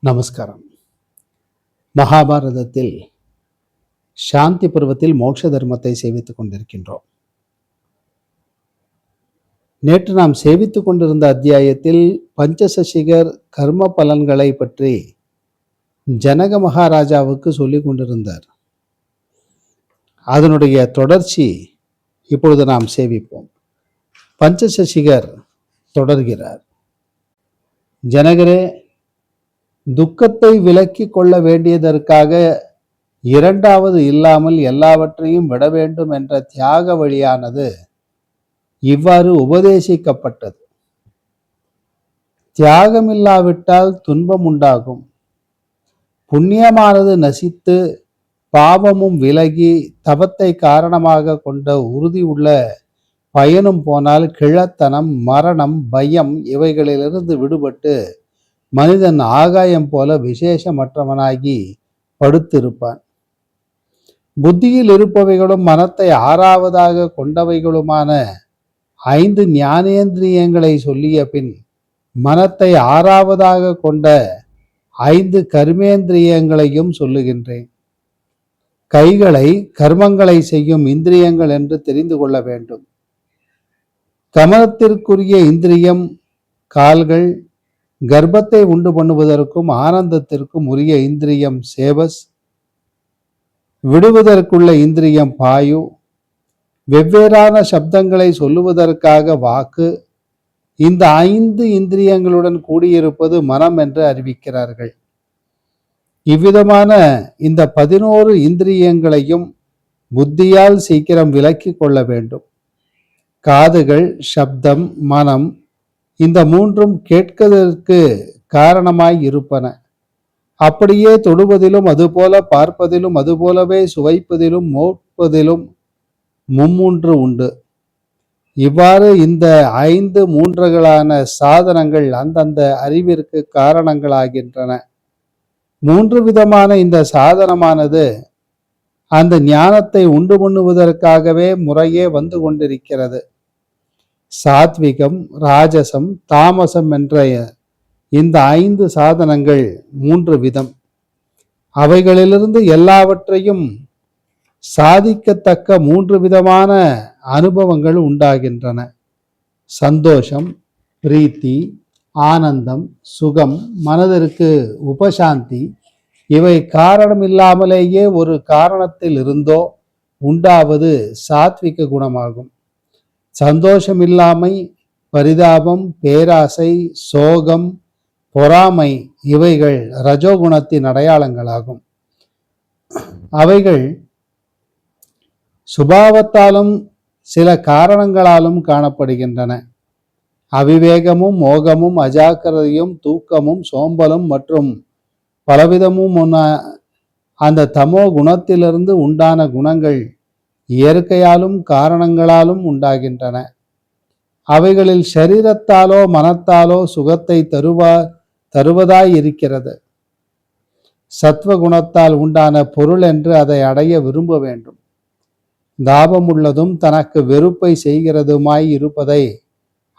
நமஸ்காரம். மகாபாரதத்தில் சாந்தி பருவத்தில் மோட்ச தர்மத்தை சேவித்துக் கொண்டிருக்கின்றோம். நேற்று நாம் சேவித்துக் கொண்டிருந்த அத்தியாயத்தில் பஞ்சசசிகர் கர்ம பலன்களை பற்றி ஜனக மகாராஜாவுக்கு சொல்லிக் கொண்டிருந்தார். அதனுடைய தொடர்ச்சி இப்பொழுது நாம் சேவிப்போம். பஞ்சசசிகர் தொடர்கிறார். ஜனகரே, துக்கத்தை விலக்கி கொள்ள வேண்டியதற்காக இரண்டாவது இல்லாமல் எல்லாவற்றையும் விட வேண்டும் என்ற தியாக வழியானது இவ்வாறு உபதேசிக்கப்பட்டது. தியாகம் இல்லாவிட்டால் துன்பம் உண்டாகும். புண்ணியமானது நசித்து பாவமும் விலகி தவத்தை காரணமாக கொண்ட உறுதி உள்ள பயனும் போனால் கிழத்தனம், மரணம், பயம் இவைகளிலிருந்து விடுபட்டு மனிதன் ஆகாயம் போல விசேஷமற்றவனாகி படுத்திருப்பான். புத்தியில் இருப்பவைகளும் மனத்தை ஆறாவதாக கொண்டவைகளுமான 5 ஞானேந்திரியங்களை சொல்லிய பின் மனத்தை ஆறாவதாக கொண்ட 5 கர்மேந்திரியங்களையும் சொல்லுகின்றேன். கைகளை கர்மங்களை செய்யும் இந்திரியங்கள் என்று தெரிந்து கொள்ள வேண்டும். கமலத்திற்குரிய இந்திரியம் கால்கள், கர்ப்பத்தை உண்டு பண்ணுவதற்கும் ஆனந்தத்திற்கும் உரிய இந்திரியம் சேவஸ், விடுவதற்குள்ள இந்திரியம் பாயு, வெவ்வேறான சப்தங்களை சொல்லுவதற்காக வாக்கு, இந்த 5 இந்திரியங்களுடன் கூடியிருப்பது மனம் என்று அறிவிக்கிறார்கள். இவ்விதமான இந்த 11 இந்திரியங்களையும் புத்தியால் சீக்கிரம் விலக்கி கொள்ள வேண்டும். காதுகள், சப்தம், மனம் இந்த 3ம் கேட்கதற்கு காரணமாய் இருப்பன. அப்படியே தொடுவதிலும் அதுபோல, பார்ப்பதிலும் அதுபோலவே, சுவைப்பதிலும் மோப்பதிலும் மும்மூன்று உண்டு. இவ்வாறு இந்த 5 மூன்றுகளான சாதனங்கள் அந்தந்த அறிவிற்கு காரணங்களாகின்றன. 3 விதமான இந்த சாதனமானது அந்த ஞானத்தை உண்டு பண்ணுவதற்காகவே முறையே வந்து கொண்டிருக்கிறது. சாத்விகம், ராஜசம், தாமசம் என்ற இந்த 5 சாதனங்கள் 3 விதம். அவைகளிலிருந்து எல்லாவற்றையும் சாதிக்கத்தக்க 3 விதமான அனுபவங்கள் உண்டாகின்றன. சந்தோஷம், பிரீத்தி, ஆனந்தம், சுகம், மனதிற்கு உபசாந்தி இவை காரணமில்லாமலேயே ஒரு காரணத்தில் இருந்தோ உண்டாவது சாத்விக குணமாகும். சந்தோஷமில்லாமை, பரிதாபம், பேராசை, சோகம், பொறாமை இவைகள் ரஜோகுணத்தின் அடையாளங்களாகும். அவைகள் சுபாவத்தாலும் சில காரணங்களாலும் காணப்படுகின்றன. அவிவேகமும், மோகமும், அஜாக்கிரதையும், தூக்கமும், சோம்பலும் மற்றும் பலவிதமும் அந்த தமோ குணத்திலிருந்து உண்டான குணங்கள் இயற்கையாலும் காரணங்களாலும் உண்டாகின்றன. அவைகளில் சரீரத்தாலோ மனத்தாலோ சுகத்தை தருவதாய் இருக்கிறது. சத்வகுணத்தால் உண்டான பொருள் என்று அதை அடைய விரும்ப வேண்டும். தாபமுள்ளதும் தனக்கு வெறுப்பை செய்கிறதுமாய் இருப்பதை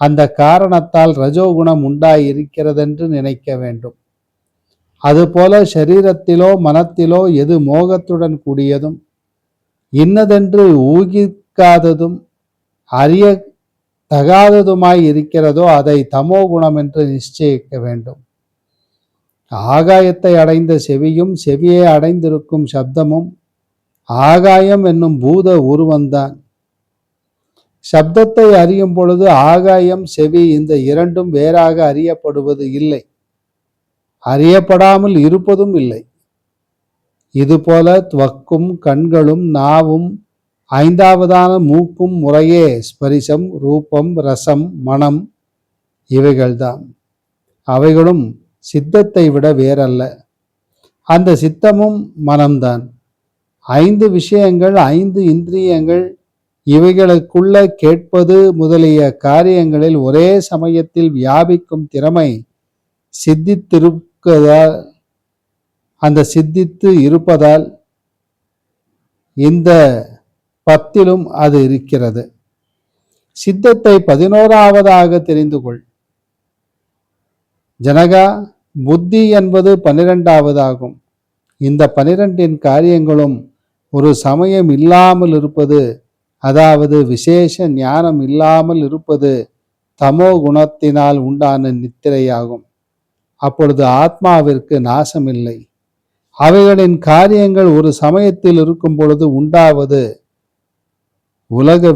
அந்த காரணத்தால் ரஜோகுணம் உண்டாய் இருக்கிறதென்று நினைக்க வேண்டும். அதுபோல சரீரத்திலோ மனத்திலோ எது மோகத்துடன் கூடியதும் இன்னதென்று ஊகிக்காததும் அறிய தகாததுமாய் இருக்கிறதோ அதை தமோ குணம் என்று நிச்சயிக்க வேண்டும். ஆகாயத்தை அடைந்த செவியும் செவியை அடைந்திருக்கும் சப்தமும் ஆகாயம் என்னும் பூத உருவந்தான். சப்தத்தை அறியும் பொழுது ஆகாயம், செவி இந்த 2ம் வேறாக அறியப்படுவது இல்லை, அறியப்படாமல் இருப்பதும் இல்லை. இதுபோல துவக்கும், கண்களும், நாவும், 5ஆவதான மூக்கும் முறையே ஸ்பரிசம், ரூபம், ரசம், மனம் இவைகள்தான். அவைகளும் சித்தத்தை விட வேறல்ல. அந்த சித்தமும் மனம்தான். 5 விஷயங்கள், 5 இந்திரியங்கள் இவைகளுக்குள்ள கேட்பது முதலிய காரியங்களில் ஒரே சமயத்தில் வியாபிக்கும் திறமை சித்தித்து இருப்பதால் இந்த 10லும் அது இருக்கிறது. சித்தத்தை 11ஆவதாக தெரிந்து கொள். ஜனகா, புத்தி என்பது 12வதாகும். இந்த 12 காரியங்களும் ஒரு சமயம் இல்லாமல் இருப்பது, அதாவது விசேஷ ஞானம் இல்லாமல் இருப்பது தமோ குணத்தினால் உண்டான நித்திரையாகும். அப்பொழுது ஆத்மாவிற்கு நாசமில்லை. அவைகளின் காரியங்கள் ஒரு சமயத்தில் இருக்கும் பொழுது உண்டாவது உலக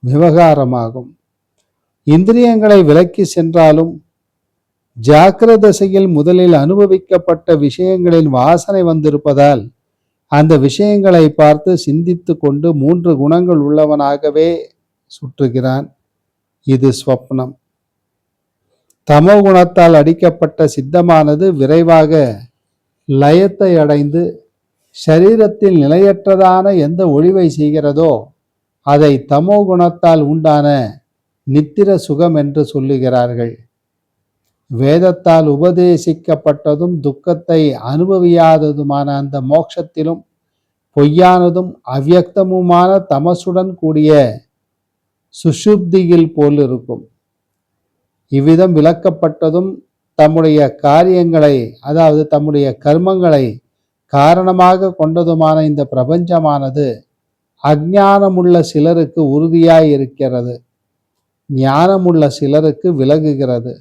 விவகாரமாகும். இந்திரியங்களை விலக்கி சென்றாலும் ஜாக்கிரத தசையில் முதலில் அனுபவிக்கப்பட்ட விஷயங்களின் வாசனை வந்திருப்பதால் அந்த விஷயங்களை பார்த்து சிந்தித்து கொண்டு 3 குணங்கள் உள்ளவனாகவே சுற்றுகிறான். இது ஸ்வப்னம். தமோ குணத்தால் அடிக்கப்பட்ட சித்தமானது விரைவாக லயத்தை அடைந்து சரீரத்தில் நிலையற்றதான எந்த ஒளிவை செய்கிறதோ அதை தமோ குணத்தால் உண்டான நித்திர சுகம் என்று சொல்லுகிறார்கள். வேதத்தால் உபதேசிக்கப்பட்டதும் துக்கத்தை அனுபவியாததுமான அந்த மோட்சத்திலும் பொய்யானதும் அவ்யக்தமுமான தமசுடன் கூடிய சுஷுப்தியில் போல் இருக்கும். இவ்விதம் விளக்கப்பட்டதும் தம்முடைய காரியங்களை, அதாவது தம்முடைய கர்மங்களை காரணமாக கொண்டதுமான இந்த பிரபஞ்சமானது அஞ்ஞானமுள்ள சிலருக்கு உறுதியாய் இருக்கிறது, ஞானமுள்ள சிலருக்கு விலகுகிறது.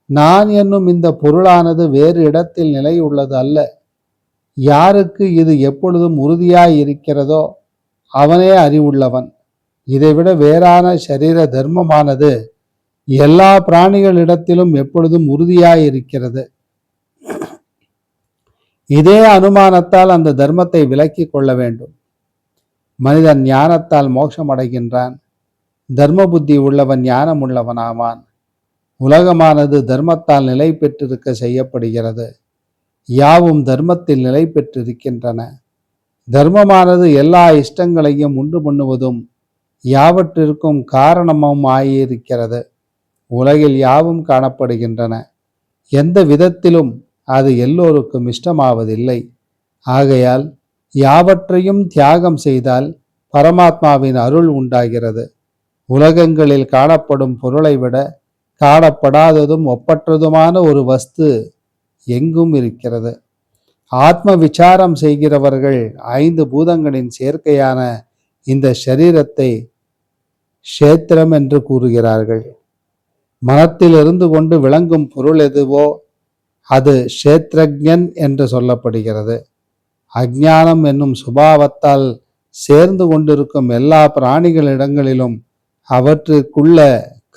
நான் என்னும் இந்த பொருளானது வேறு இடத்தில் நிலை உள்ளது அல்ல. யாருக்கு இது எப்பொழுதும் உறுதியாய் இருக்கிறதோ அவனே அறிவுள்ளவன். இதைவிட வேறான சரீர தர்மமானது எல்லா பிராணிகளிடத்திலும் எப்பொழுதும் உறுதியாய் இருக்கிறது. இதே அனுமானத்தால் அந்த தர்மத்தை விலக்கி கொள்ள வேண்டும். மனிதன் ஞானத்தால் மோட்சம் அடைகின்றான். தர்ம புத்தி உள்ளவன் ஞானம் உள்ளவனாவான். உலகமானது தர்மத்தால் நிலை பெற்றிருக்க செய்யப்படுகிறது. யாவும் தர்மத்தில் நிலை பெற்றிருக்கின்றன. தர்மமானது எல்லா இஷ்டங்களையும் உண்டு பண்ணுவதும் யாவற்றிற்கும் காரணமும் ஆகியிருக்கிறது. உலகில் யாவும் காணப்படுகின்றன. எந்த விதத்திலும் அது எல்லோருக்கும் இஷ்டமாவதில்லை. ஆகையால் யாவற்றையும் தியாகம் செய்தால் பரமாத்மாவின் அருள் உண்டாகிறது. உலகங்களில் காணப்படும் பொருளை விட காணப்படாததும் ஒப்பற்றதுமான ஒரு வஸ்து எங்கும் இருக்கிறது. ஆத்ம விசாரம் செய்கிறவர்கள் 5 பூதங்களின் சேர்க்கையான இந்த ஷரீரத்தை க்ஷேத்திரம் என்று கூறுகிறார்கள். மனத்தில் இருந்து கொண்டு விளங்கும் பொருள் எதுவோ அது க்ஷேத்ரஜ்ஞன் என்று சொல்லப்படுகிறது. அஞ்ஞானம் என்னும் சுபாவத்தால் சேர்ந்து கொண்டிருக்கும் எல்லா பிராணிகளிடங்களிலும் அவற்றிற்குள்ள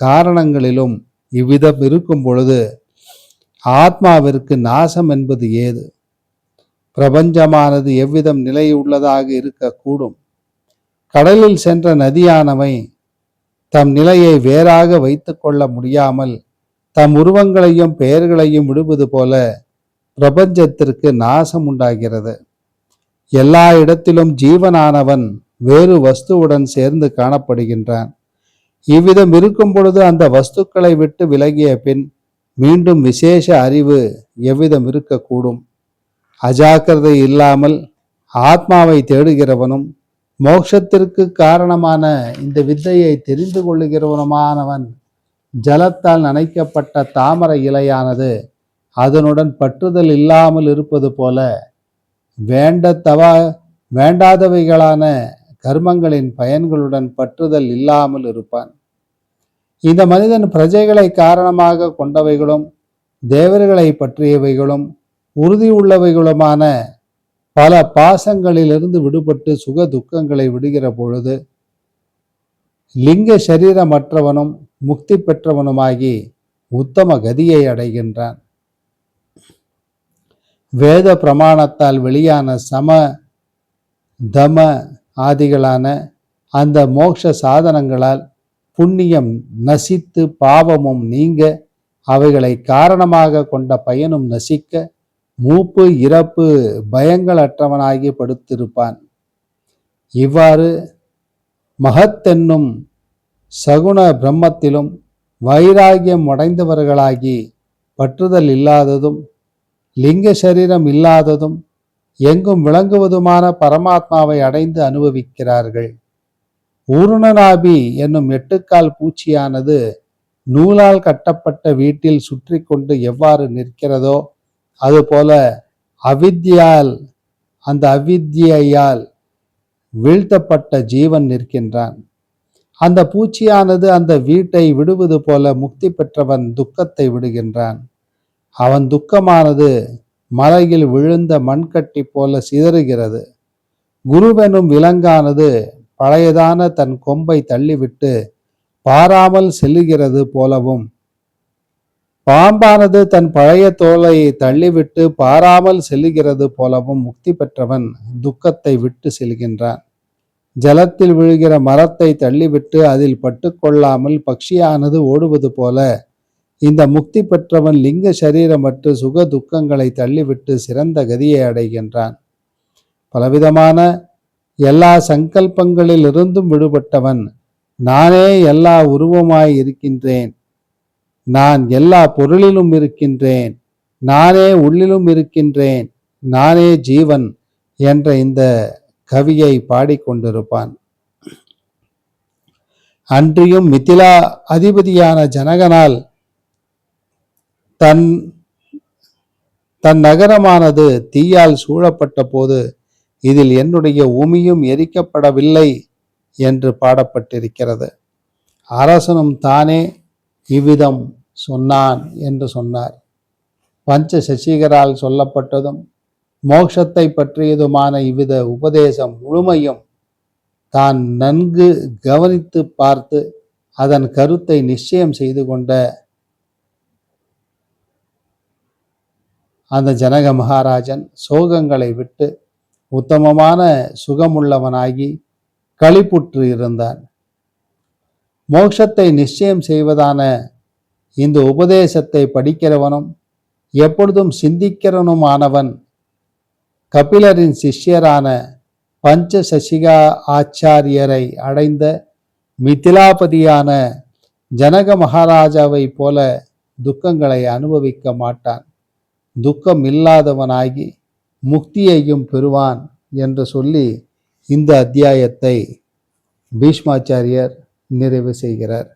காரணங்களிலும் இவ்விதம் இருக்கும் பொழுது ஆத்மாவிற்கு நாசம் என்பது ஏது? பிரபஞ்சமானது எவ்விதம் நிலையுள்ளதாக இருக்கக்கூடும்? கடலில் சென்ற நதியானவை தம் நிலையை வேறாக வைத்து கொள்ள முடியாமல் தம் உருவங்களையும் பெயர்களையும் விடுவது போல பிரபஞ்சத்திற்கு நாசம் உண்டாகிறது. எல்லா இடத்திலும் ஜீவனானவன் வேறு வஸ்துவுடன் சேர்ந்து காணப்படுகின்றான். இவ்விதம் இருக்கும் பொழுது அந்த வஸ்துக்களை விட்டு விலகிய பின் மீண்டும் விசேஷ அறிவு எவ்விதம் இருக்கக்கூடும்? அஜாக்கிரதை இல்லாமல் ஆத்மாவை தேடுகிறவனும் மோட்சத்திற்கு காரணமான இந்த வித்தையை தெரிந்து கொள்ளுகிறவனுமானவன் ஜலத்தால் நனைக்கப்பட்ட தாமரை இலையானது அதனுடன் பற்றுதல் இல்லாமல் இருப்பது போல வேண்டாதவைகளான கர்மங்களின் பயன்களுடன் பற்றுதல் இல்லாமல் இருப்பான். இந்த மனிதன் பிரஜைகளை காரணமாக கொண்டவைகளும் தேவர்களை பற்றியவைகளும் உறுதி உள்ளவைகளுமான பல பாசங்களிலிருந்து விடுபட்டு சுக துக்கங்களை விடுகிற பொழுது லிங்க சரீரமற்றவனும் முக்தி பெற்றவனுமாகி உத்தம கதியை அடைகின்றான். வேத பிரமாணத்தால் வெளியான சம தம ஆதிகளான அந்த மோட்ச சாதனங்களால் புண்ணியம் நசித்து பாவமும் நீங்க அவைகளை காரணமாக கொண்ட பயனும் நசிக்க மூப்பு இறப்பு பயங்களற்றவனாகி படுத்திருப்பான். இவ்வாறு மகத்தென்னும் சகுண பிரம்மத்திலும் வைராகியம் அடைந்தவர்களாகி பற்றுதல் இல்லாததும் லிங்க சரீரம் இல்லாததும் எங்கும் விளங்குவதுமான பரமாத்மாவை அடைந்து அனுபவிக்கிறார்கள். ஊர்ணநாபி என்னும் 8 கால் பூச்சியானது நூலால் கட்டப்பட்ட வீட்டில் சுற்றி கொண்டு எவ்வாறு நிற்கிறதோ அதுபோல அந்த அவித்யால் வீழ்த்தப்பட்ட ஜீவன் நிற்கின்றான். அந்த பூச்சியானது அந்த வீட்டை விடுவது போல முக்தி பெற்றவன் துக்கத்தை விடுகின்றான். அவன் துக்கமானது மலையில் விழுந்த மண்கட்டி போல சிதறுகிறது. குருவெனும் விலங்கானது பழையதான தன் கொம்பை தள்ளிவிட்டு பாராமல் செல்லுகிறது போலவும், பாம்பானது தன் பழைய தோலை தள்ளிவிட்டு பாராமல் செல்லுகிறது போலவும் முக்தி பெற்றவன் துக்கத்தை விட்டு செல்கின்றான். ஜலத்தில் விழுகிற மரத்தை தள்ளிவிட்டு அதில் பட்டுக்கொள்ளாமல் பட்சியானது ஓடுவது போல இந்த முக்தி பெற்றவன் லிங்க சரீரமற்று சுக துக்கங்களை தள்ளிவிட்டு சிறந்த கதியை அடைகின்றான். பலவிதமான எல்லா சங்கல்பங்களில் இருந்தும் விடுபட்டவன் நானே எல்லா உருவமாய் இருக்கின்றேன், நான் எல்லா பொருளிலும் இருக்கின்றேன், நானே உள்ளிலும் இருக்கின்றேன், நானே ஜீவன் என்ற இந்த கவியை பாடிக்கொண்டிருப்பான். அன்றியும் மிதிலா அதிபதியான ஜனகனால் தன் நகரமானது தீயால் சூழப்பட்ட போது இதில் என்னுடைய உமியும் எரிக்கப்படவில்லை என்று பாடப்பட்டிருக்கிறது. அரசனும் தானே இவ்விதம் சொன்னான் என்று சொன்னார். பஞ்ச சசிகரால் சொல்லப்பட்டதும் மோட்சத்தை பற்றியதுமான இவ்வித உபதேசம் முழுமையும் தான் நன்கு கவனித்து பார்த்து அதன் கருத்தை நிச்சயம் செய்து கொண்ட அந்த ஜனக மகாராஜன் சோகங்களை விட்டு உத்தமமான சுகமுள்ளவனாகி களிப்புற்று இருந்தான். மோட்சத்தை நிச்சயம் செய்வதான இந்த உபதேசத்தை படிக்கிறவனும் எப்பொழுதும் சிந்திக்கிறவனுமானவன் கபிலரின் சிஷ்யரான பஞ்ச சசிகா ஆச்சாரியரை அடைந்த மிதிலாபதியான ஜனக மகாராஜாவை போல துக்கங்களை அனுபவிக்க மாட்டான். துக்கம் இல்லாதவனாகி முக்தியையும் பெறுவான் என்று சொல்லி இந்த அத்தியாயத்தை பீஷ்மாச்சாரியர் நிறைவு செய்கிறார்.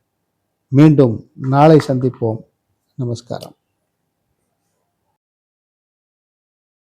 மீண்டும் நாளை சந்திப்போம். நமஸ்காரம்.